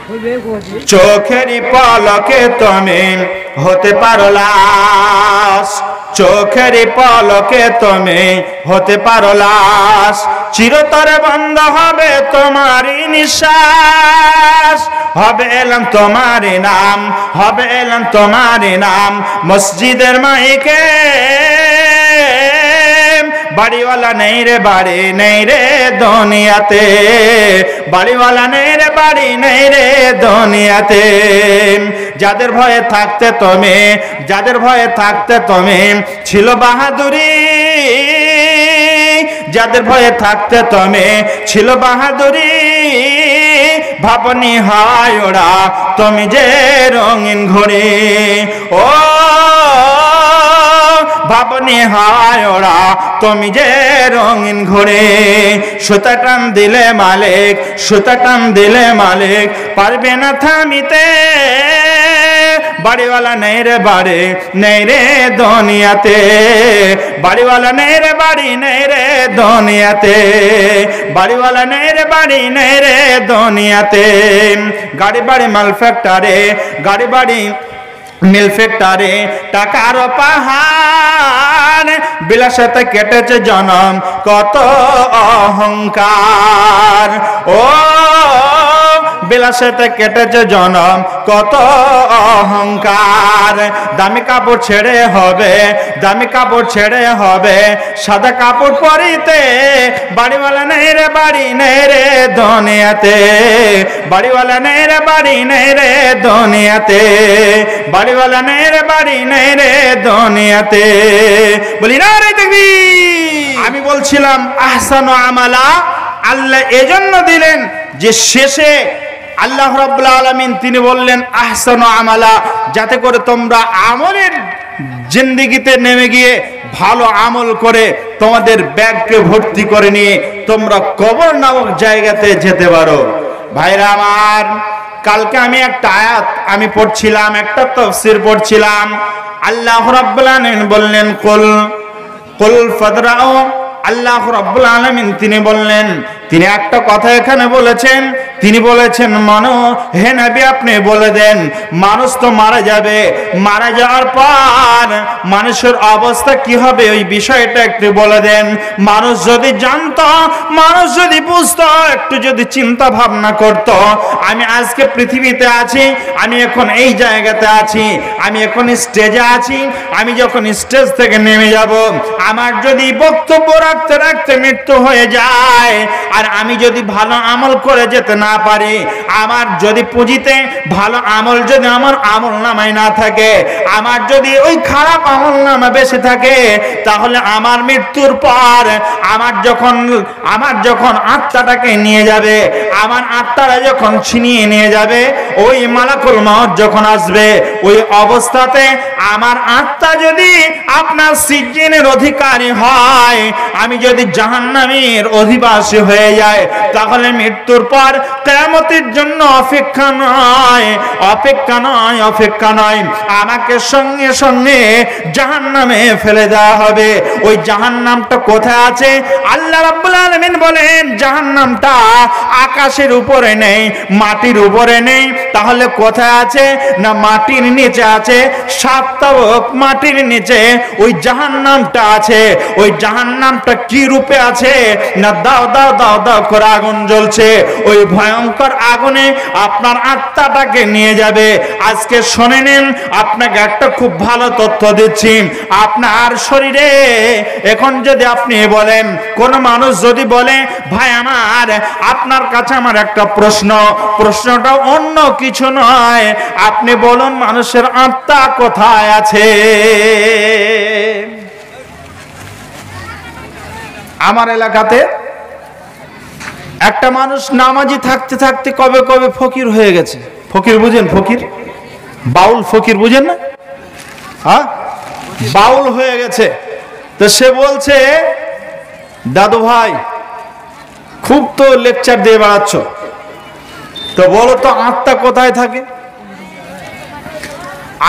চোখেরই পলকে তুমি হতে পারো লাশ, চোখেরই পলকে তুমি হতে পারো লাশ। চিরতরে বন্ধ হবে তোমারই নিঃশ্বাস, হবে এলাম তোমারই নাম, হবে এলাম তোমারই নাম মসজিদের মাইকে। বাড়িওয়ালা নেই রে বাড়ি নেই রে দুনিয়াতে, বাড়িওয়ালা নেই রে বাড়ি নেই রে দুনিয়াতে। যাদের ভয়ে থাকতে তুমি, যাদের ভয়ে থাকতে তুমি ছিল বাহাদুরি, যাদের ভয়ে থাকতে তুমি ছিল বাহাদুরি। ভাবনি হয় ওরা তুমি যে রঙিন ঘড়ি, ও ভাবনি হয় ওরা তুমি যে রঙিন ঘড়ি। সুতা টান দিলে মালিক, সুতা টান দিলে মালিক পারবে না থামিতে। বাড়িওয়ালা নেই রে বাড়ি নেই রে দুনিয়াতে, বাড়িওয়ালা নেই রে বাড়ি নেই রে দুনিয়াতে, বাড়িওয়ালা নেই রে বাড়ি নেই রে দুনিয়াতে। গাড়ি বাড়ি মাল ফ্যাক্টরে, গাড়ি বাড়ি মিল ফ্যাক্টরে টাকার পাহাড়। বিলাসিতে কেটেছে জনম কত অহংকার, ও বিলাসিতে কেটেছে জনম কত অহংকার। দামি কাপড় ছেড়ে হবে, দামি কাপড় ছেড়ে হবে সাদা কাপড় পরিতে। বাড়িওয়ালা নেই রে বাড়ি নেই রে দুনিয়াতে, বাড়িওয়ালা নেই রে বাড়ি নেই রে দুনিয়াতে, বাড়িওয়ালা নেই রে বাড়ি নেই রে দুনিয়াতে। বলি না রে দেখবি, আমি বলছিলাম আহসানু আমালা আল্লাহ এজন্য দিলেন যে শেষে আল্লাহ রাব্বুল আলামিন তিনি বললেন আহসানু আমালা, যাতে করে তোমরা আমলের জিন্দেগিতে নেমে গিয়ে ভালো আমল করে তোমাদের ব্যাগকে ভর্তি করে নিয়ে তোমরা কবর নামক জায়গাতে যেতে পারো। ভাইরা আমার, কালকে আমি একটা আয়াত আমি পড়ছিলাম, একটা তাফসীর পড়ছিলাম। আল্লাহ রাব্বুল আলামিন বললেন কুল কুল ফাদরাউ। আল্লাহ রাব্বুল আলামিন তিনি বললেন, তিনি একটা কথা এখানে বলেছেন, তিনি বলেছেন হে নবী আপনি বলে দেন মানুষ তো মারা যাবে, মারা যাওয়ার পর মানুষের অবস্থা কি হবে ওই বিষয়টা একটু বলে দেন। মানুষ যদি জানতো, মানুষ যদি বুঝতো, একটু যদি চিন্তা ভাবনা করত, আমি আজকে পৃথিবীতে আছি, আমি এখন এই জায়গাতে আছি, আমি এখন স্টেজে আছি, আমি যখন স্টেজ থেকে নেমে যাব, আমার যদি বক্তব্য রাখতে রাখতে মৃত্যু হয়ে যায়, আর আমি যদি ভালো আমল করে যেতে না পারি, আমার যদি পুঁজিতে ভালো আমল যদি আমার আমল নামায় না থাকে, আমার যদি ওই খারাপ আমল নামা বেশি থাকে, তাহলে আমার মৃত্যুর পর আমার যখন আত্মাটাকে নিয়ে যাবে, আমার আত্মাটা যখন ছিনিয়ে নিয়ে যাবে, ওই মালাকুল মউত যখন আসবে, ওই অবস্থাতে আমার আত্মা যদি আপনার সিজ্জিনের অধিকারী হয়, আমি যদি জাহান্নামের অধিবাসী হয়ে যায়, তাহলে মৃত্যুর পর কিয়ামতের জন্য অপেক্ষা নয়, অপেক্ষা নয়, অপেক্ষা নয়, আমাকে সঙ্গে সঙ্গে জাহান্নামে ফেলে দেওয়া হবে। ওই জাহান্নামটা কোথায় আছে? আল্লাহ রাব্বুল আলামিন বলেন জাহান্নামটা আকাশের উপরে নেই, মাটির উপরে নেই। তাহলে কোথায় আছে? না মাটির নিচে আছে, 7 তাবক মাটির নিচে ওই জাহান্নামটা আছে। ওই জাহান্নামটা কি রূপে আছে? না দাও দাও দাও দাও করে আগুন জ্বলছে। ওই ভয়ঙ্কর আগুনে আপনার আত্মাটাকে নিয়ে যাবে। আজকে শুনে নিন, আপনাকে একটা খুব ভালো তথ্য দিচ্ছি। আপনার শরীরে এখন যদি আপনি বলেন, কোন মানুষ যদি বলে ভাই আমার আপনার কাছে আমার একটা প্রশ্ন, প্রশ্নটা অন্য কিছু নয়, আপনি বলুন মানুষের আত্মা কোথায় আছে? আমার এলাকাতে একটা মানুষ নামাজি থাকতে থাকতে কবে কবে ফকির হয়ে গেছে। ফকির বুঝেন? ফকির বাউল, ফকির বুঝেন না? হ্যাঁ, বাউল হয়ে গেছে। তো সে বলছে দাদু ভাই খুব তো লেকচার দিয়ে বেড়াচ্ছ, তো বলো তো আত্মা কোথায় থাকে?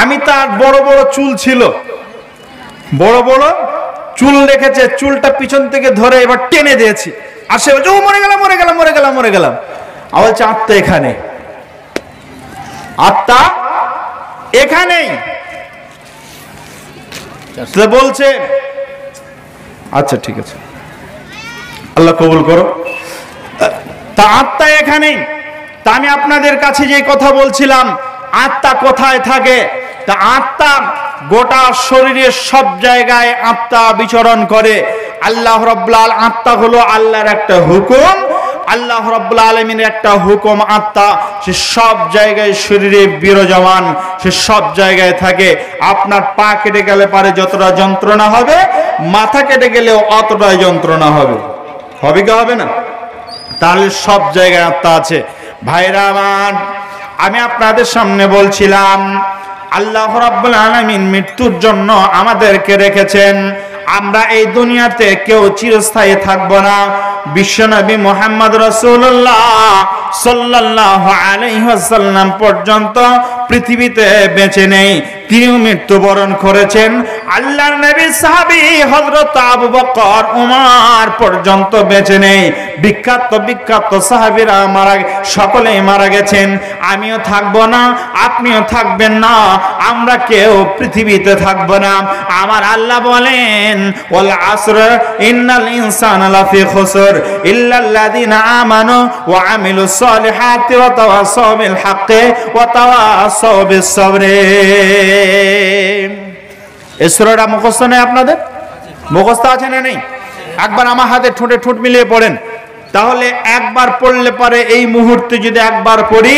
আমি তার বড় বড় চুল ছিল, বড় বড় চুল রেখেছে, চুলটা পিছন থেকে ধরে এবার টেনে দিয়েছি, আর সে বলছে ও মরে গেলাম মরে গেলাম মরে গেলাম মরে গেলাম। আমার বলছে আত্মা এখানে। আত্মা এখানেই বলছে। আচ্ছা ঠিক আছে, আল্লাহ কবুল করো। তা আত্মা এখানেই। তা আমি আপনাদের কাছে যে কথা বলছিলাম, আত্মা কোথায় থাকে? তা আত্মা গোটা শরীরের সব জায়গায় আত্মা বিচরণ করে। আল্লাহ রাব্বুল আলামিন, আত্মা হলো আল্লাহর একটা হুকুম, আল্লাহ রাব্বুল আলামিনের একটা হুকুম আত্মা, সে সব জায়গায় শরীরে বিরাজমান, সে সব জায়গায় থাকে। আপনার পা কেটে গেলে পারে যতটা যন্ত্রণা হবে, মাথা কেটে গেলেও অতটাই যন্ত্রণা হবে। হবে কি হবে না? তাহলে সব জায়গায় আত্মা আছে। ভাইরা আমার, আমি আপনাদের সামনে বলছিলাম আল্লাহ রাব্বুল আলামিন মৃত্যুর জন্য আমাদেরকে রেখেছেন। আমরা এই দুনিয়াতে কেউ চিরস্থায়ী থাকব না। বিশ্বনবী মুহাম্মদ রাসূলুল্লাহ সাল্লাল্লাহু আলাইহি ওয়াসাল্লাম পর্যন্ত পৃথিবীতে বেঁচে নেই, তিনিও মৃত্যুবরণ করেছেন। আল্লাহর নবীর সাহাবী হযরত আবু বকর, ওমর পর্যন্ত বেঁচে নেই। বিখ্যাত বিখ্যাত সাহাবীরা সকলেই মারা গেছেন। আমিও থাকব না, আপনিও থাকবেন না, আমরা কেউ পৃথিবীতে থাকব না। আমার আল্লাহ বলেন, ওয়াল আসর ইন্নাল ইনসানা লাফি খুসর ইল্লাল্লাযিনা আমানু ওয়া আমিলুস সলিহাতি ওয়া তাওয়াসাউ বিল হাক্কি ওয়া তাওয়াসাউ বিস সাবরি। এই সূরাটা মুখস্থ নেই আপনাদের? মুখস্থ আছে না নেই? একবার আমার হাতে ঠোঁটে ঠোঁট মিলিয়ে পড়েন, তাহলে একবার পড়লে পরে এই মুহূর্তে যদি একবার পড়ি,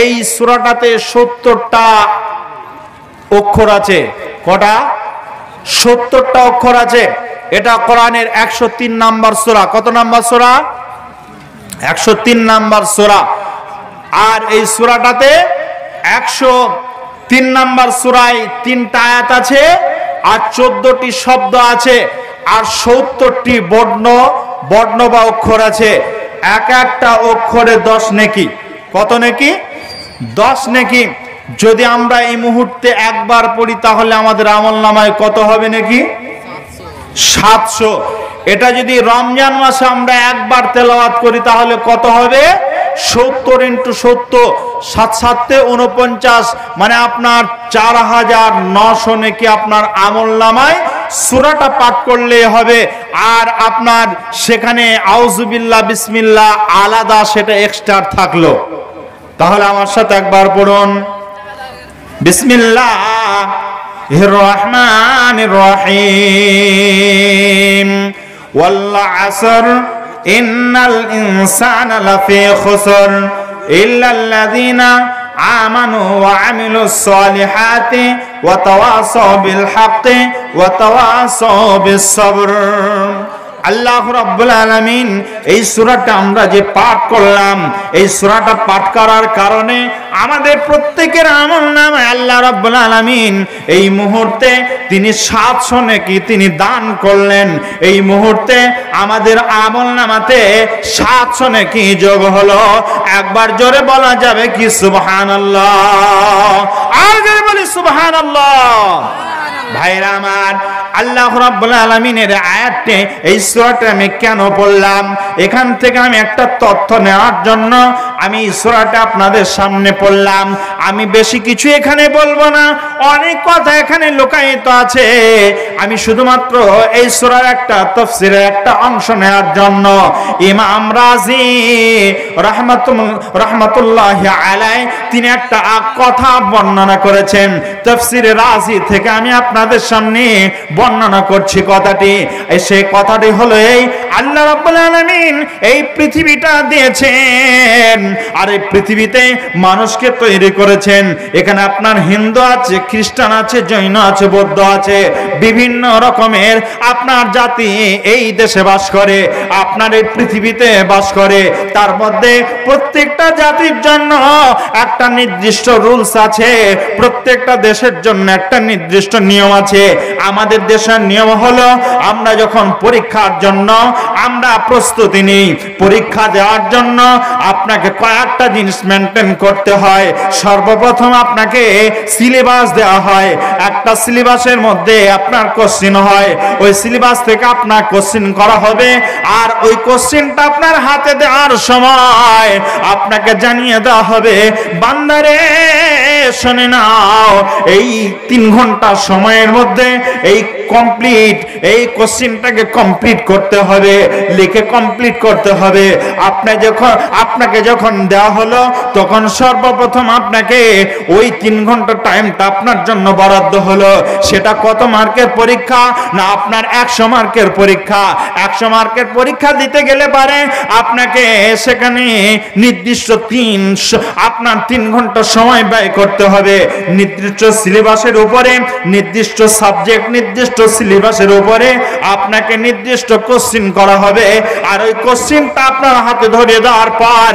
এই সূরাটাতে 70টা অক্ষর আছে। কটা? 70টা অক্ষর আছে। এটা কোরআনের 103 নাম্বার সূরা। কত নাম্বার সূরা? 103 নাম্বার সূরা। আর এই সূরাটাতে 103 নাম্বার সূরায় 3টা আয়াত আছে, আর 14টি শব্দ আছে, আর 70টি বর্ণ বা অক্ষর আছে। এক একটা অক্ষরে 10 নেকি। কত নেকি? 10 নেকি। যদি আমরা এই মুহূর্তে একবার পড়ি, তাহলে আমাদের আমলনামায় কত হবে নাকি? 700। এটা যদি রমজান মাসে আমরা একবার তেলাওয়াত করি, তাহলে কত হবে? 70 × 70, 7 7 49, মানে আপনার 4900 নাকি আপনার আমলনামায় সূরাটা পাঠ করলে হবে। আর আপনার সেখানে আউযুবিল্লাহ বিসমিল্লাহ আলাদা, সেটা এক্সট্রা থাকলো। তাহলে আমার সাথে একবার পড়ুন, বিসমিল্লাহির রহমানির রহিম। ওয়াল আসর ইন্নাল ইনসানা লাফি খুসর ইল্লাল্লাযিনা আমানু ওয়া আমিলুস সলিহাতি ওয়া তাওয়াসাউ বিল হাক্কি ওয়া তাওয়াসাউ বিস সাবর। আল্লাহ রাব্বুল আলামিন এই সূরাটা আমরা যে পাঠ করলাম, এই সূরাটা পাঠ করার কারণে আমাদের প্রত্যেকের আমলনামায় আল্লাহ রাব্বুল আলামিন এই মুহূর্তে তিনি 700 নেকি তিনি দান করলেন। এই মুহূর্তে আমাদের আমলনামাতে 700 নেকি যোগ হলো। একবার জোরে বলা যাবে কি সুবহানাল্লাহ? আর জোরে বলি সুবহানাল্লাহ। ভাইরা আমার, আল্লাহ রাব্বুল আলামিনের আয়াতে এই সূরাটা আমি কেন পড়লাম? এখান থেকে আমি একটা তথ্য নেওয়ার জন্য আমি এই সূরাটা আপনাদের সামনে পড়লাম। আমি বেশি কিছু এখানে বলবো না, অনেক কথা এখানে লুকায়িত আছে। আমি শুধুমাত্র এই সূরার একটা তাফসীরের একটা অংশ নেওয়ার জন্য ইমাম রাজি রাহমাতুল্লাহি আলাইহি তিনি একটা কথা বর্ণনা করেছেন। তাফসীরে রাজি থেকে আমি আপনাদের সামনে বর্ণনা করছি কথাটি। সেই কথাটি হলো এই, আল্লাহ রাব্বুল আলামিন এই পৃথিবীটা দিয়েছেন, আর এই পৃথিবীতে মানুষকে তৈরি করেছেন। এখানে আপনার হিন্দু আছে, খ্রিস্টান আছে, জৈন আছে, বৌদ্ধ আছে, বিভিন্ন রকমের আপনার জাতি এই দেশে বাস করে, আপনার এই পৃথিবীতে বাস করে। তার মধ্যে প্রত্যেকটা জাতির জন্য একটা নির্দিষ্ট রুলস আছে, প্রত্যেকটা দেশের জন্য একটা নির্দিষ্ট নিয়ম আছে। আমাদের দেশের নিয়ম হলো আমরা যখন পরীক্ষার জন্য আমরা প্রস্তুতি নিই, পরীক্ষা দেওয়ার জন্য আপনাকে কয়েকটা জিনিস মেনটেন করতে হয়। সর্বপ্রথম আপনাকে সিলেবাস দেওয়া হয়, একটা সিলেবাসের মধ্যে আপনার কোশ্চেন হয়, ওই সিলেবাস থেকে আপনার কোশ্চেন করা হবে। আর ওই কোশ্চেনটা আপনার হাতে দেওয়ার সময় আপনাকে জানিয়ে দেওয়া হবে, বান্দারে শুনে নাও, এই 3 ঘন্টা সময়ের মধ্যে এই কোশ্চেনটাকে কমপ্লিট করতে হবে, লিখে কমপ্লিট করতে হবে। আপনাকে যখন দেওয়া হলো তখন সর্বপ্রথম আপনাকে ওই 3 ঘন্টা টাইমটা আপনার জন্য বরাদ্দ হলো। সেটা কত মার্কের পরীক্ষা? না, আপনার 100 মার্কের পরীক্ষা। 100 মার্কের পরীক্ষা দিতে গেলে পারে আপনাকে সেখানে নির্দিষ্ট 3 ঘন্টা সময় ব্যয় করতে হবে। নির্দিষ্ট সিলেবাসের উপরে, নির্দিষ্ট সাবজেক্ট, নির্দিষ্ট সিলেবাসের উপরে আপনাকে নির্দিষ্ট কোশ্চেন করা হবে। আর ওই কোশ্চেনটা আপনার হাতে ধরে দেওয়ার পর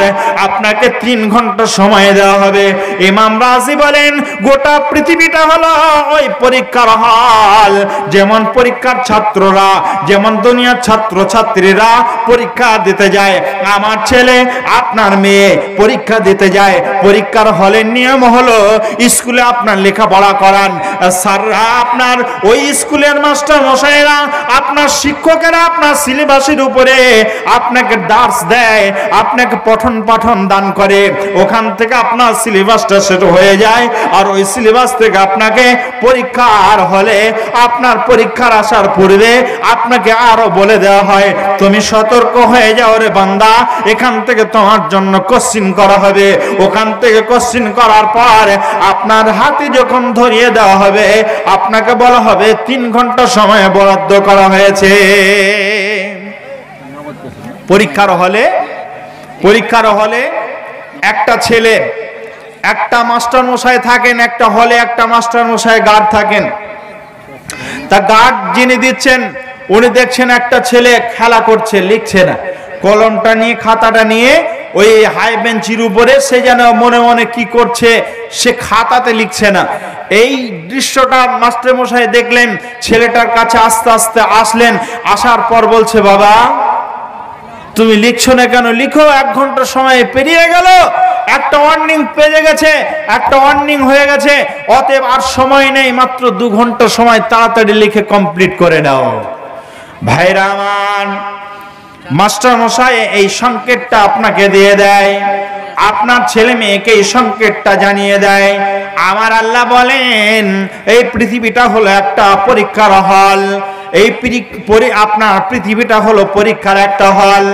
আপনাকে 3 ঘন্টা সময় দেওয়া হবে। ইমাম রাজি বলেন, গোটা পৃথিবীটা হলো ওই পরীক্ষার হল। যেমন পরীক্ষার ছাত্ররা, যেমন দুনিয়ার ছাত্র ছাত্রীরা পরীক্ষা দিতে যায়, আমার ছেলে আপনার মেয়ে পরীক্ষা দিতে যায়। পরীক্ষার হলের নিয়ম হলো স্কুলে আপনার লেখাপড়া করান, স্যাররা আপনার ওই স্কুলের মাস্টার মশাইরা, আপনার শিক্ষকেরা আপনার সিলেবাসের উপরে আপনাকে দার্স দেয়, আপনাকে পঠন পাঠন দান করে। ওখান থেকে আপনার সিলেবাসটা সেট হয়ে যায়। আর ওই সিলেবাস থেকে আপনাকে পরীক্ষার হলে আপনার পরীক্ষার আসার পূর্বে আপনাকে আরো বলে দেওয়া হয়, তুমি সতর্ক হয়ে যাও রে বান্দা, এখান থেকে তোমার জন্য কোশ্চেন করা হবে। ওখান থেকে কোশ্চেন করার পর আপনার হাতে যখন ধরিয়ে দেওয়া হবে আপনাকে বলা হবে 3 ঘন্টা সময় বরাদ্দ করা হয়েছে। পরীক্ষার হলে একটা ছেলে, একটা মাস্টার মশাই থাকেন, একটা হলে একটা মাস্টার মশাই গার্ড থাকেন। তা গার্ড যিনি দিচ্ছেন উনি দেখছেন একটা ছেলে খেলা করছে, লিখছে না, কলমটা নিয়ে খাতাটা নিয়ে ওই হাই বেঞ্চির উপরে, সে যেন মনে মনে কি করছে, সে খাতাতে লিখছে না। এই দৃশ্যটা মাস্টার মশাই দেখলেন, ছেলেটার কাছে আস্তে আস্তে আসলেন, আসার পর বলছে, বাবা তুমি লিখছো না কেন? লিখো, 1 ঘন্টা সময় পেরিয়ে গেল, একটা ওয়ার্নিং পেয়ে গেছে, একটা ওয়ার্নিং হয়ে গেছে, অতএব আর সময় নেই, মাত্র 2 ঘন্টা সময়, তাড়াতাড়ি লিখে কমপ্লিট করে নাও। ভাইরা আমার, মাস্টার মশাই এই সংকেতটা আপনাকে দিয়ে দেয়, আপনার ছেলে মেয়েকে এই সংকেতটা জানিয়ে দেয়। আমার আল্লাহ বলেন, এই পৃথিবীটা হলো একটা পরীক্ষার হল। এই আপনার পৃথিবীটা হলো পরীক্ষার একটা হল।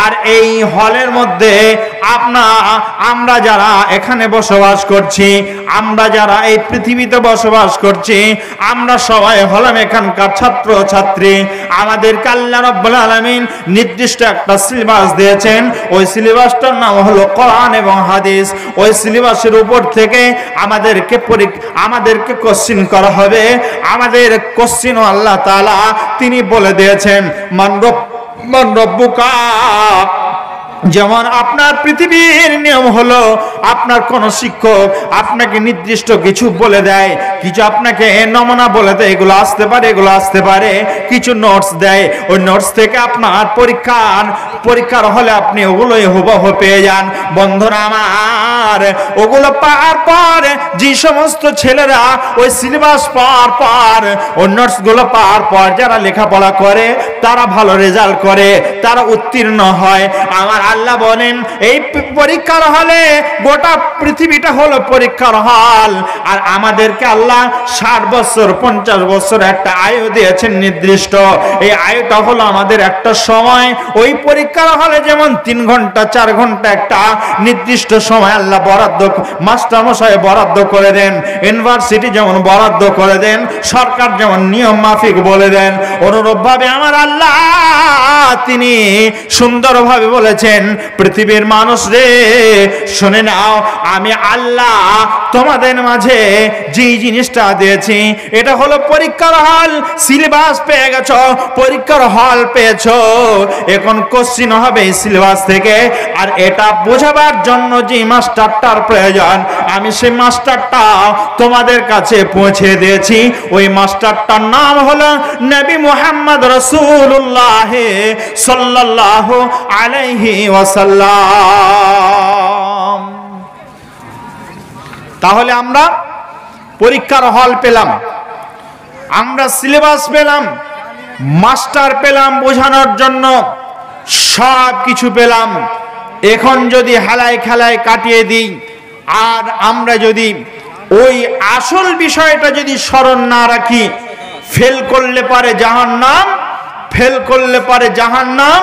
আর এই হলের মধ্যে আমরা যারা এখানে বসবাস করছি, আমরা যারা এই পৃথিবীতে বসবাস করছি, আমরা সবাই হলাম এখানকার ছাত্র ছাত্রী। আমাদেরকে আল্লাহ রাব্বুল আলামিন নির্দিষ্ট একটা সিলেবাস দিয়েছেন। ওই সিলেবাসটার নাম হলো কোরআন এবং হাদিস। ওই সিলেবাসের উপর থেকে আমাদেরকে কোশ্চেন করা হবে। আমাদের কোশ্চেনও আল্লাহ তাআলা তিনি বলে দিয়েছেন, মান রব্বুকা। যেমন আপনার পৃথিবীর নিয়ম হলো, আপনার কোন শিক্ষক আপনাকে নির্দিষ্ট কিছু বলে দেয়, কিছু আপনাকে নমুনা বলে দেয়, এগুলো আসতে পারে, এগুলো আসতে পারে, কিছু নোটস দেয়। ওই নোটস থেকে আপনার পরীক্ষার হলে আপনি ওগুলোই হুবহু পেয়ে যান। বন্ধুরা আমার, ওগুলো পাওয়ার পর যে সমস্ত ছেলেরা ওই সিলেবাস পাওয়ার পর, ওই নোটস গুলো পাওয়ার পর যারা লেখাপড়া করে, তারা ভালো রেজাল্ট করে, তারা উত্তীর্ণ হয়। আমার আল্লাহ বলেন, এই পরীক্ষার হলে গোটা পৃথিবীটা হলো পরীক্ষার হল। আর আমাদেরকে আল্লাহ 60 বছর 50 বছর একটা আয়ু দিয়েছেন নির্দিষ্ট। এই আয়ুটা হলো আমাদের একটা সময়। ওই পরীক্ষার হলে যেমন 3 ঘন্টা 4 ঘন্টা একটা নির্দিষ্ট সময় আল্লাহ বরাদ্দ, মাস্টার মশাই বরাদ্দ করে দেন, ইউনিভার্সিটি যেমন বরাদ্দ করে দেন, সরকার যেমন নিয়ম মাফিক বলে দেন, অনুরূপভাবে আমার আল্লাহ তিনি সুন্দরভাবে বলেছেন, বলছেন পৃথিবীর মানুষ রে শুনে নাও, আমি আল্লাহ তোমাদের মাঝে যে জিনিসটা দিয়েছি এটা হলো পরীক্ষার হল। সিলেবাস পেয়ে গেছো, পরীক্ষার হল পেয়েছো, এখন কোশ্চিন হবে সিলেবাস থেকে। আর এটা বোঝাবার জন্য যে মাস্টারটার প্রয়োজন আমি সেই মাস্টারটা তোমাদের কাছে পৌঁছে দিয়েছি। ওই মাস্টারটার নাম হলো নবী মুহাম্মদ রাসূলুল্লাহ সাল্লাল্লাহু আলাইহি ওয়াসাল্লাম। তাহলে আমরা পরীক্ষার হল পেলাম, আমরা সিলেবাস পেলাম, মাস্টার পেলাম বোঝানোর জন্য, সব কিছু পেলাম। এখন যদি হেলায় খেলায় কাটিয়ে দিই আর আমরা যদি ওই আসল বিষয়টা যদি স্মরণ না রাখি, ফেল করলে পারে জাহান্নাম, ফেল করলে পারে জাহান্নাম,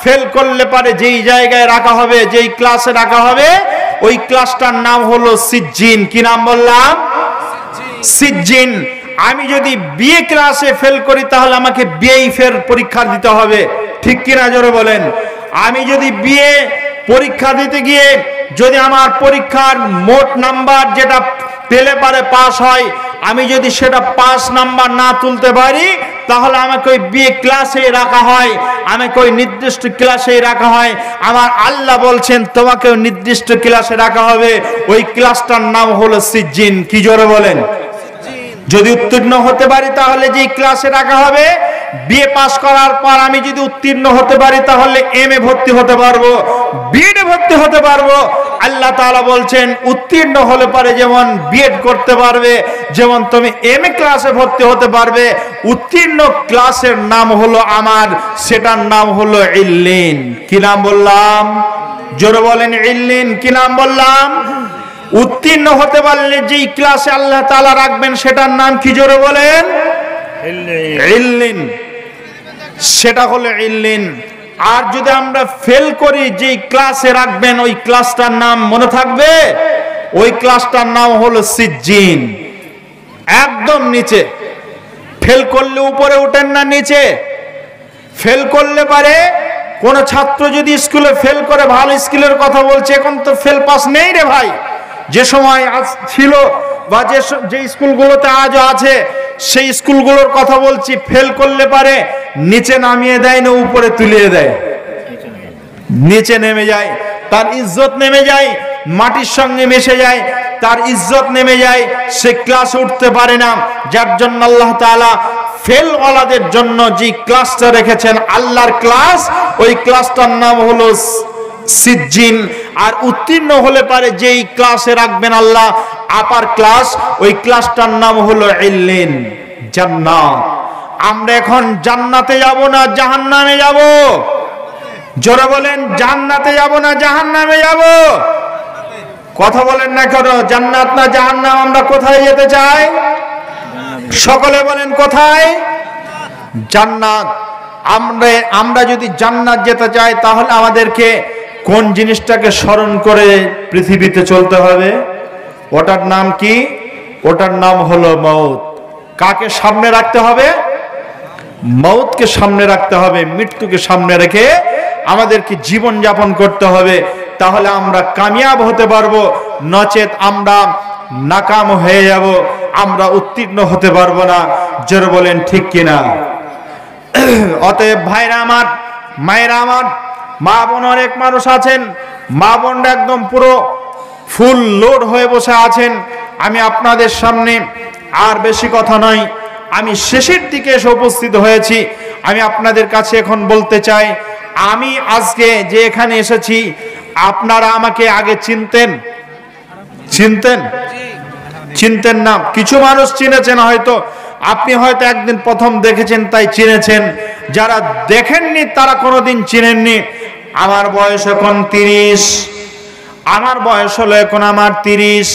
ফেল করলে পারে যেই জায়গায় রাখা হবে, যেই ক্লাসে রাখা হবে, ওই ক্লাসটার নাম হলো সিজ্জিন। কি নাম বললাম? সিজ্জিন। আমি যদি বিএ ক্লাসে ফেল করি তাহলে আমাকে বিএই ফের পরীক্ষা দিতে হবে, ঠিক কিনা জোরে বলেন। আমি যদি বিএ পরীক্ষা দিতে গিয়ে যদি আমার পরীক্ষার মোট নাম্বার যেটা পেলে পারে পাস হয়, আমি যদি সেটা পাস নাম্বার না তুলতে পারি তাহলে আমাকে ওই বিএ ক্লাসে রাখা হয়, আমাকে ওই নির্দিষ্ট ক্লাসে রাখা হয়। আমার আল্লাহ বলছেন তোমাকেও নির্দিষ্ট ক্লাসে রাখা হবে, ওই ক্লাসটার নাম হলো সিজ্জিন। কি জোরে বলেন? যদি উত্তীর্ণ হতে পারি তাহলে যে ক্লাসে রাখা হবে, বিএ পাস করার পর আমি যদি উত্তীর্ণ হতে পারি তাহলে এমএ ভর্তি হতে পারবো, বিএডে ভর্তি হতে পারবো। আল্লাহ তাআলা বলছেন উত্তীর্ণ হলে পারে যেমন বিএড করতে পারবে, যেমন তুমি এমএ ক্লাসে ভর্তি হতে পারবে। উত্তীর্ণ ক্লাসের নাম হলো আমার, সেটার নাম হলো ইল্লিন। কি নাম বললাম? জোরে বলেন ইল্লিন। কি নাম বললাম? উত্তীর্ণ হতে পারলে যেই ক্লাসে আল্লাহ তাআলা রাখবেন সেটার নাম কি? জোরে বলেন ইল্লিন। সেটা হলো ইল্লিন। আর যদি আমরা ফেল করি যেই ক্লাসে রাখবেন ওই ক্লাসটার নাম মনে থাকবে? ওই ক্লাসটার নাম হলো সিজ্জিন। একদম নিচে। ফেল করলে উপরে উঠেন না, নিচে। ফেল করলে পারে কোন ছাত্র যদি স্কুলে ফেল করে, ভালো স্কুলের কথা বলছে, এখন তো ফেল পাস নেই রে ভাই, যে সময় আজ ছিল বা যে স্কুলগুলোতে আজও আছে সেই স্কুলগুলোর কথা বলছি। ফেল করলে পারে নিচে নামিয়ে দেয় না উপরে তুলিয়ে দেয়, নিচে নেমে যায়, তার ইজ্জত নেমে যায়, মাটির সঙ্গে মিশে যায়, তার ইজ্জত নেমে যায়, সে ক্লাস উঠতে পারে না। যার জন্য আল্লাহ তাআলা ফেল ওয়ালাদের জন্য যে ক্লাসটা রেখেছেন আল্লাহর ক্লাস, ওই ক্লাসটার নাম হলো সিজ্জিন। আর উত্তীর্ণ হলে পারে যেই ক্লাসে রাখবেন আল্লাহ আপার ক্লাস, ওই ক্লাসটার নাম হলো ইল্লিন, জান্নাত। আমরা এখন জান্নাতে যাব না জাহান্নামে যাব? জোরে বলেন, জান্নাতে যাব না জাহান্নামে যাব? কথা বলেন না কেন? জান্নাত না জাহান্নাম? আমরা কোথায় যেতে চাই? সকলে বলেন কোথায়? জান্নাত। আমরা যদি জান্নাত যেতে চাই তাহলে আমাদেরকে কোন জিনিসটাকে স্মরণ করে পৃথিবীতে চলতে হবে? ওটার নাম কি? ওটার নাম হলো মউত। কাকে সামনে রাখতে হবে? মউতকে সামনে রাখতে হবে, মৃত্যুকে সামনে রেখে আমাদেরকে জীবন যাপন করতে হবে। তাহলে আমরা কামিয়াব হতে পারবো, নচেত আমরা নাকাম হয়ে যাব, আমরা উত্তীর্ণ হতে পারবো না। জোরে বলেন ঠিক কিনা? অতএব ভাইরা আমার, মায়েরা আমার, মা বোন অনেক মানুষ আছেন, মা বোনরা একদম পুরো ফুল লোড হয়ে বসে আছেন। আমি আপনাদের সামনে আর বেশি কথা নয়, আমি শেষের দিকে এসে উপস্থিত হয়েছি। আমি আপনাদের কাছে এখন বলতে চাই, আমি আজকে যে এখানে এসেছি আপনারা আমাকে আগে চিনতেন? চিনতেন না? কিছু মানুষ চিনেছেন, হয়তো আপনি হয়তো একদিন প্রথম দেখেছেন তাই চিনেছেন, যারা দেখেননি তারা কোনোদিন চিনেননি। আমার বয়স এখন 30, আমার বয়স হলো এখন আমার 30।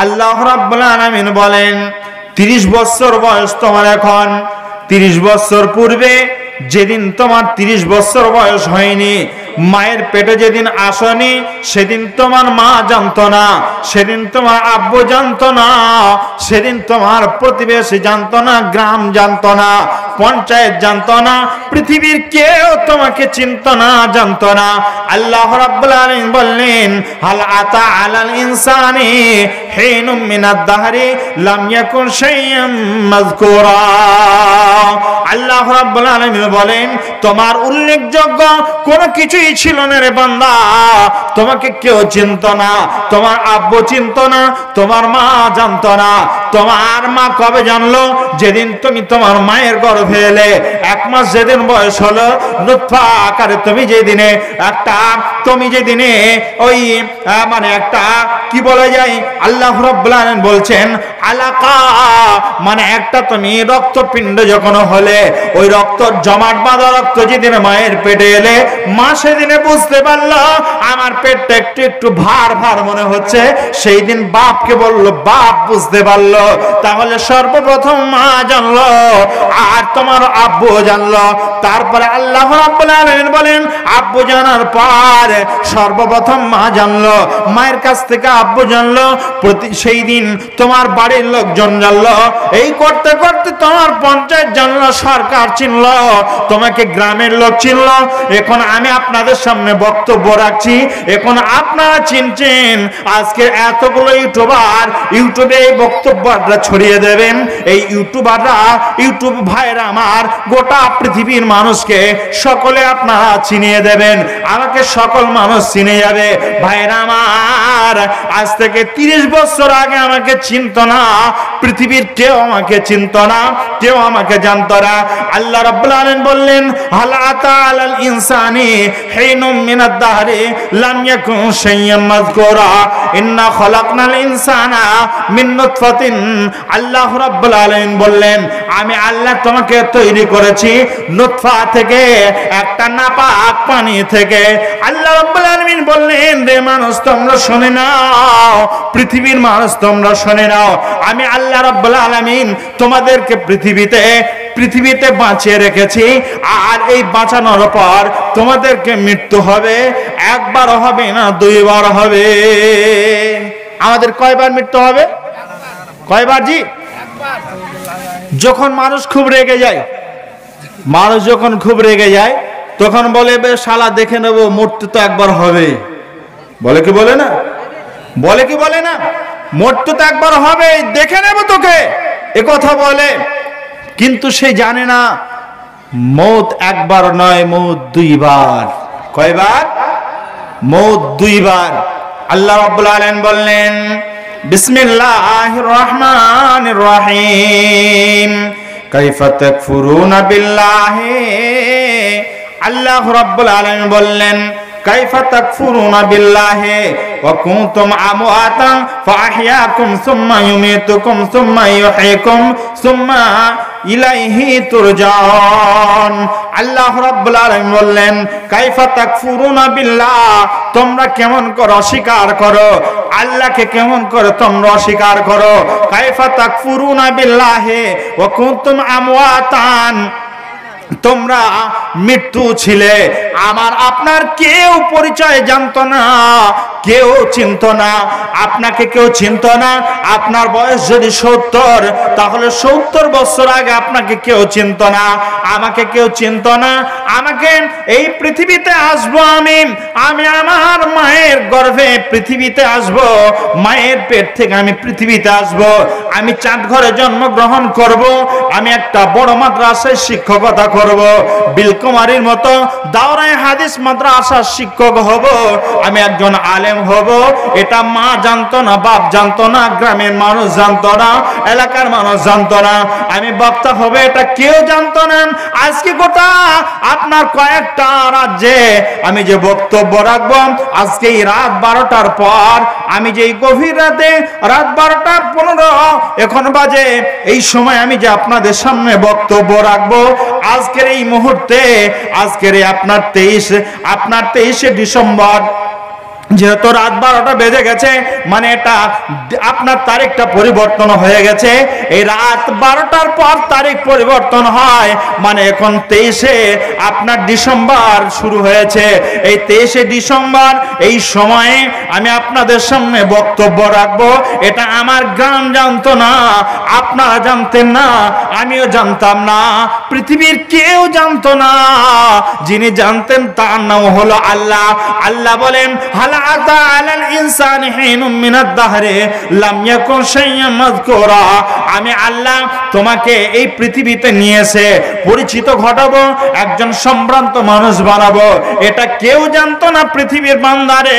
আল্লাহ রাব্বুল আলামিন বলেন 30 বছর বয়স তোমার এখন। 30 বছর পূর্বে যেদিন তোমার 30 বছর বয়স হয়নি মায়ের পেটে যেদিন আসনি সেদিন তোমার মা জানতো না, সেদিন তোমার আব্বু জানতো না, সেদিন তোমার প্রতিবেশী জানতো না, গ্রাম জানতো না, পঞ্চায়েত জানতো না, পৃথিবীর কেউ তোমাকে চিনতো না, জানতো না। আল্লাহ রাব্বুল আলামিন বললেন হাল আতা আলাল ইনসানি হিনুম মিনাদ দাহরি লাম ইয়াকুন শাইয়াম মাযকুরা। আল্লাহ রাব্বুল আলামিন বলেন তোমার উল্লেখযোগ্য কোনো কিছুই ছিল না রে বান্দা। তোমাকে কেউ চিনতো না, তোমার আব্বু চিনতো না, তোমার মা জানতো না। তোমার মা কবে জানলো? যেদিন তুমি তোমার মায়ের গর্ভে এলে, 1 মাস যেদিন বয়স হলো, নুতফা আকারে তুমি যেদিনে ওই মানে একটা কি বলা যায়, আল্লাহ রাব্বুল আলামিন বলছেন আলাকা, মানে একটা তুমি রক্তপিণ্ড যখন হলে, ওই রক্ত জমাট বাঁধা রক্ত যেদিন মায়ের পেটে এলে, মা সেদিনে বুঝতে পারলো আমার পেটটা একটু একটু ভার ভার মনে হচ্ছে। সেই দিন বাপকে বললো, বাপ বুঝতে পারলো। তাহলে সর্বপ্রথম মা জানলো, আর তোমার আব্বু জানলো। তারপরে আল্লাহ রাব্বুল আলামিন বলেন আব্বু জানার পর সর্বপ্রথম মা জানলো, মায়ের কাছ থেকে আব্বু জানলো, সেই দিন তোমার বাড়ির লোকজন জানলো, এই করতে করতে তোমার পঞ্চায়েত জানলো, সরকার চিনলো, তোমাকে গ্রামের লোক চিনলো। এখন আমি আপনাদের সামনে বক্তব্য রাখছি, এখন আপনারা চিনছেন। আজকে এতগুলো ইউটিউবার ইউটিউবে এই বক্তব্যটা ছড়িয়ে দেবেন। এই ইউটিউবাররা, ইউটিউব ভাইরা আমার গোটা পৃথিবীর মানুষকে সকলে আপনারা চিনিয়ে দেবেন, আমাকে সকল মানুষ চিনে যাবে। ভাইরা আমার আজ থেকে 30 বছর আগে আমাকে চিনতো না, পৃথিবীর কেউ আমাকে চিনতো না, কেউ আমাকে জানতো না। আল্লাহ রাব্বুল আলামিন বললেন হাল আতা আলাল ইনসানি হিনুম মিনাদ দাহরি লাম ইয়াকুন শাইয়াম মাযকুরা ইন্না খলাকনাল ইনসানা মিন নুতফাতিন। আল্লাহ রাব্বুল আলামিন বললেন আমি আল্লাহ তোমাকে তৈরি করেছি নুতফা থেকে, একটা নাপাক পানি থেকে। আল্লাহ রাব্বুল আলামিন বললেন রে মানুষ তোমরা শুনে নাও, পৃথিবীর মানুষ তোমরা শুনে নাও, আমি আল্লাহ রাব্বুল আলামিন তোমাদেরকে পৃথিবীতে বাঁচিয়ে রেখেছি। আর এই বাঁচানোর পর তোমাদেরকে মৃত্যু হবে, একবার হবে না 2 বার হবে। আমাদের কয়বার মৃত্যু হবে? কয়বার জি? যখন মানুষ খুব রেগে যায়, যখন খুব রেগে যায় তখন বলে বে শালা দেখে নেবো, মৃত্যু তো একবার হবে। বলে কি বলে না? বলে কি বলে না? মৃত্যু তো একবার হবে, দেখে নেব তোকে, এ কথা বলে। কিন্তু সে জানে না মৌত একবার নয়, মৌত 2 বার। কয়বার? মৌত 2 বার। আল্লাহ রাব্বুল আলামিন বললেন বিসমিল্লাহির রহমানির রহিম কাইফা তাকফুরুনা বিল্লাহি। আল্লাহ রাব্বুল আলামিন বললেন কাইফা তাকফুরুনা বিল্লাহি ওয়া কুনতুম আমওয়াতান ফাআহইয়াকুম সুম্মা ইউমীতুকুম সুম্মা ইউহয়িকুম সুম্মা ইলাইহি তুরজাউন। আল্লাহ রাব্বুল আলামিন বললেন কাইফা তাকফুরুনা বিল্লাহ, তোমরা কেমন করে অস্বীকার করো, আল্লাহকে কেমন করে তোমরা অস্বীকার করো। কাইফা তাকফুরুনা বিল্লাহি ওয়া কুনতুম আমওয়াতান, তোমরা মৃত্যু ছিলে, আমার আপনার কেউ পরিচয় জানতো না, কেউ চিনতো না, আপনাকে কেউ চিনতো না। আপনার বয়স যদি 70, তাহলে 70 বছর আগে আপনাকে কেউ চিনতো না, আমাকে কেউ চিনতো না। আমাকে এই পৃথিবীতে আসবো আমি আমার মায়ের গর্ভে পৃথিবীতে আসবো, মায়ের পেট থেকে আমি পৃথিবীতে আসবো, আমি চাঁদ ঘরে জন্মগ্রহণ করব, আমি একটা বড় মাদ্রাসায় শিক্ষকতা করব, বিলকুমারীর মতো দাওরায়ে হাদিস মাদ্রাসার শিক্ষক হব, আমি একজন আলেম হব। এটা মা জানতো না, বাপ জানতো না, গ্রামের মানুষ জানতো না, এলাকার মানুষ জানতো না। আমি বক্তা হব এটা কেউ জানতো না। আজকে গোটা আপনার কয়েকটা রাজ্যে আমি যে বক্তব্য রাখবো, আজকে এই রাত 12টার পর, আমি যে গভীর রাতে রাত 12:15 এখন বাজে, এই সময় আমি যে আপনাদের সামনে বক্তব্য রাখবো, আজকের এই মুহূর্তে, আজকের এই আপনার 23শে ডিসেম্বর যেহেতু রাত 12টা বেজে গেছে, মানে এটা আপনার তারিখটা পরিবর্তন হয়ে গেছে। এই রাত 12টার পর তারিখ পরিবর্তন হয়, মানে এখন 23শে আপনার ডিসেম্বর শুরু হয়েছে। এই 23শে ডিসেম্বর এই সময়ে আমি আপনাদের সামনে বক্তব্য রাখবো। এটা আমার গ্রাম জানতো না, আপনারা জানতেন না, আমিও জানতাম না, পৃথিবীর কেউ জানতো না। যিনি জানতেন তার নাম হলো আল্লাহ। আল্লাহ বলেন, হালা আতা আলাল ইনসানি হিনুম মিনাদ দাহরি লাম ইয়াকুন শাইয়্যান মাযকুরা। আমি আল্লাহ তোমাকে এই পৃথিবীতে নিয়ে এসে পরিচিত ঘটাবো, একজন সম্ভ্রান্ত মানুষ বানাবো। এটা কেউ জানতো না পৃথিবীর বান্দারে।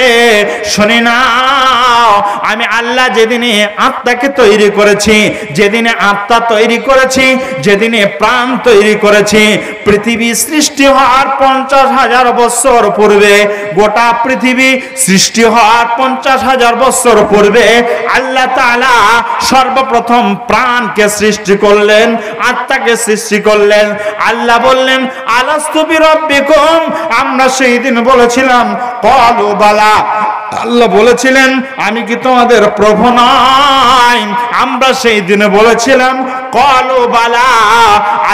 শুনে নাও, আমি আল্লাহ যেদিনে আত্মাকে তৈরি করেছি, যেদিনে আত্মা তৈরি করেছি, যেদিনে প্রাণ তৈরি করেছি, পৃথিবী সৃষ্টি হওয়ার 50,000 বছর পূর্বে, গোটা পৃথিবী সৃষ্টি হওয়ার 50,000 বছর পূর্বে আল্লাহ তাআলা সর্বপ্রথম প্রাণকে সৃষ্টি করলেন, আত্মাকে সৃষ্টি করলেন। আল্লাহ বললেন, আলাস্তু বিরাব্বিকুম, আমরা সেই দিন বলেছিলাম ক্বালু বালা। আল্লাহ বলেছিলেন, আমি কি তোমাদের প্রভু নই? আমরা সেই দিনে বলেছিলাম ক্বালু বালা,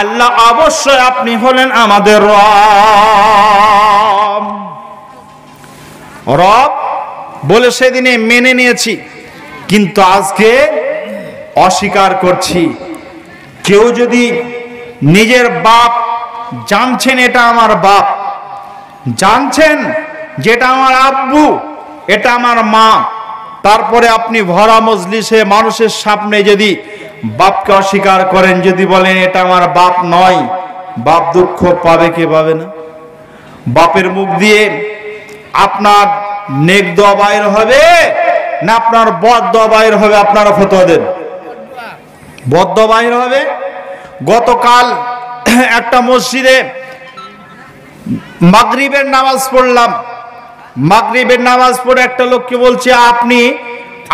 আল্লাহ অবশ্যই আপনি হলেন আমাদের রব। রব বলে সেদিনে মেনে নিয়েছি, কিন্তু আজকে অস্বীকার করছি। কেউ যদি নিজের বাপ জানছেন এটা আমার বাপ, জানছেন যেটা আমার আব্বু, এটা আমার মা, তারপরে আপনি ভরা মজলিসে মানুষের সামনে যদি বাপকে অস্বীকার করেন, যদি বলেন এটা আমার বাপ নয়, বাপ দুঃখ পাবে কে? পাবে না। বাপের মুখ দিয়ে আপনার নেক দোয়া বাইর হবে না আপনার বদ দোয়া বাইর হবে? আপনারা ফতোয়া দেন। বদ দোয়া বাইর হবে। গতকাল একটা মসজিদে মাগরিবের নামাজ পড়লাম। মাগরিবের নামাজ পড়ে একটা লোককে বলছে, আপনি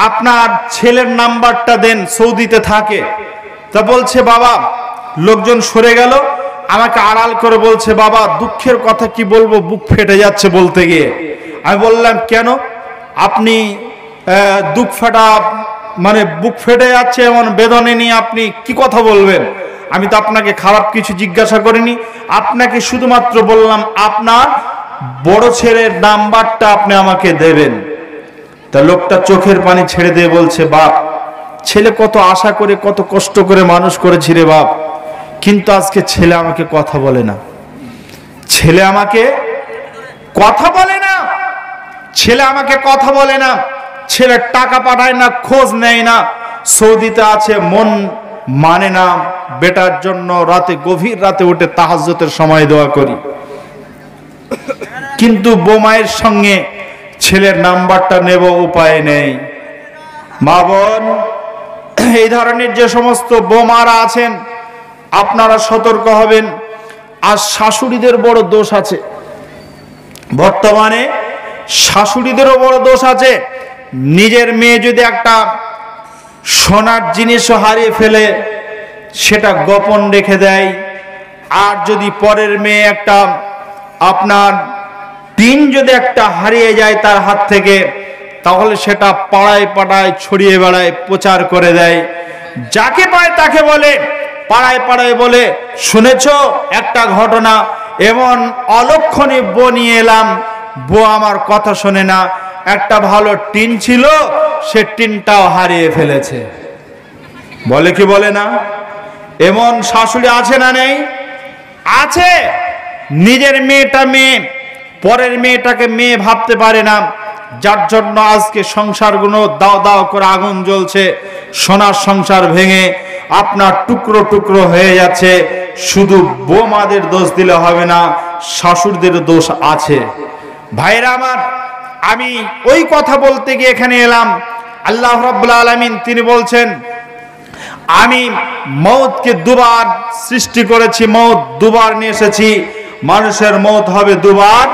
আপনার ছেলের নাম্বারটা দেন, সৌদিতে থাকে। তা বলছে, বাবা, লোকজন সরে গেল, আমাকে আড়াল করে বলছে, বাবা দুঃখের কথা কি বলবো, বুক ফেটে যাচ্ছে বলতে গিয়ে। আমি বললাম, কেন? আপনি দুঃখ ফাটা, মানে বুক ফেটে যাচ্ছে এমন বেদনে নিয়ে আপনি কি কথা বলবেন? আমি তো আপনাকে খারাপ কিছু জিজ্ঞাসা করিনি, আপনাকে শুধুমাত্র বললাম আপনার বড় ছেলের নাম্বারটা আপনি আমাকে দেবেন। তা লোকটা চোখের পানি ছেড়ে দিয়ে বলছে, বাপ, ছেলে কত আশা করে কত কষ্ট করে মানুষ করেছি রে বাপ, কিন্তু আজকে ছেলে আমাকে কথা বলে না। ছেলে আমাকে কথা বলে না, ছেলে আমাকে কথা বলে না, ছেলে টাকা পাঠায় না, খোঁজ নেয় না, সৌদিতে আছে, মন মানে না বেটার জন্য। রাতে গভীর রাতে উঠে তাহাজ্জুদের সময় দোয়া করি, কিন্তু বোমায়ের সঙ্গে ছেলের নাম্বারটা নেব উপায় নেই। মা বোন, এই ধরনের যে সমস্ত বোমারা আছেন, আপনারা সতর্ক হবেন। আর শাশুড়িদের বড় দোষ আছে, বর্তমানে শাশুড়িদেরও বড় দোষ আছে। নিজের মেয়ে যদি একটা সোনার জিনিসও হারিয়ে ফেলে, সেটা গোপন রেখে দেয়। আর যদি পরের মেয়ে একটা আপনার টিন যদি একটা হারিয়ে যায় তার হাত থেকে, তাহলে সেটা পাড়ায় পাড়ায় ছড়িয়ে বেড়ায়, প্রচার করে দেয়। যাকে পায় তাকে বলে, পাড়ায় পাড়ায় বলে, শুনেছো একটা ঘটনা, এমন অলক্ষণে বউ নিয়ে এলাম, বউ আমার কথা শোনে না, একটা ভালো টিন ছিল, সে টিনটাও হারিয়ে ফেলেছে। বলে কি বলে না? এমন শাশুড়ি আছে না নেই? আছে। নিজের মেয়েটা মেয়ে, পরের মেয়েটাকে মেয়ে ভাবতে পারে না, যার জন্য আজকে সংসারগুলো দাও দাও করে আগুন জ্বলছে, সোনার সংসার ভেঙে আপনার টুকরো টুকরো হয়ে যাচ্ছে। শুধু বৌমাদের দোষ দিলে হবে না, শাশুড়দের দোষ আছে। ভাইরা আমার, আমি ওই কথা বলতে গিয়ে এখানে এলাম। আল্লাহ রাব্বুল আলামিন তিনি বলছেন, আমি মৌতকে দুবার সৃষ্টি করেছি, মৌত দুবার নিয়ে এসেছি, মানুষের মৌত হবে দুবার।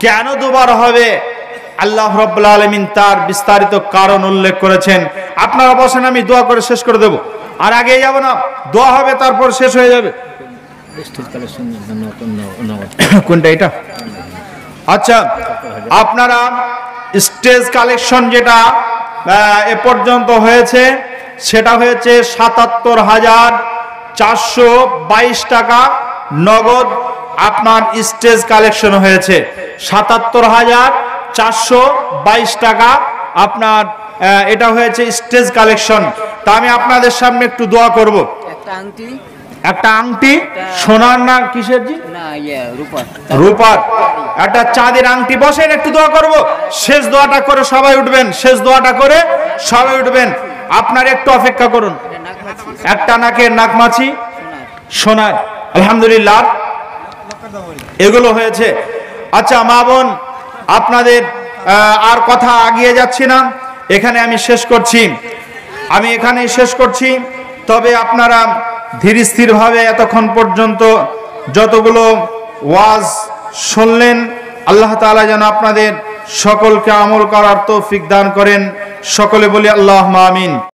কেন দুবার হবে? আল্লাহ রাব্বুল আলামিন তার বিস্তারিত কারণ উল্লেখ করেছেন। আপনারা বসেন, আমি দোয়া করে শেষ করে দেব, আর আগে যাব না, দোয়া হবে তারপর শেষ হয়ে যাবে। কোনটা এটা? আচ্ছা, আপনারা স্টেজ কালেকশন যেটা এ পর্যন্ত হয়েছে সেটা হয়েছে ৭৭,৪২২ টাকা নগদ আপনার স্টেজ কালেকশন হয়েছে। ৭৭,৪২২ টাকা আপনার এটা হয়েছে স্টেজ কালেকশন। তা আমি আপনাদের সামনে একটু দোয়া করব। একটা আংটি সোনার না কিসের জি না রূপার একটা চাঁদের আংটি। বসেন একটু দোয়া করব। শেষ দোয়াটা করে সবাই উঠবেন, শেষ দোয়াটা করে সবাই উঠবেন। আপনার একটু অপেক্ষা করুন। একটা নাকের নাকমাছি সোনার, আলহামদুলিল্লাহ এগুলো হয়েছে। আচ্ছা মা বোন, আপনাদের আর কথা আগিয়ে যাচ্ছি না, এখানে আমি শেষ করছি, আমি এখানেই শেষ করছি। তবে আপনারা ধীর স্থিরভাবে এতক্ষণ পর্যন্ত যতগুলো ওয়াজ শুনলেন, আল্লাহ তাআলা যেন আপনাদের সকলকে আমল করার তৌফিক দান করেন। সকলে বলি আল্লাহুম্মা আমিন।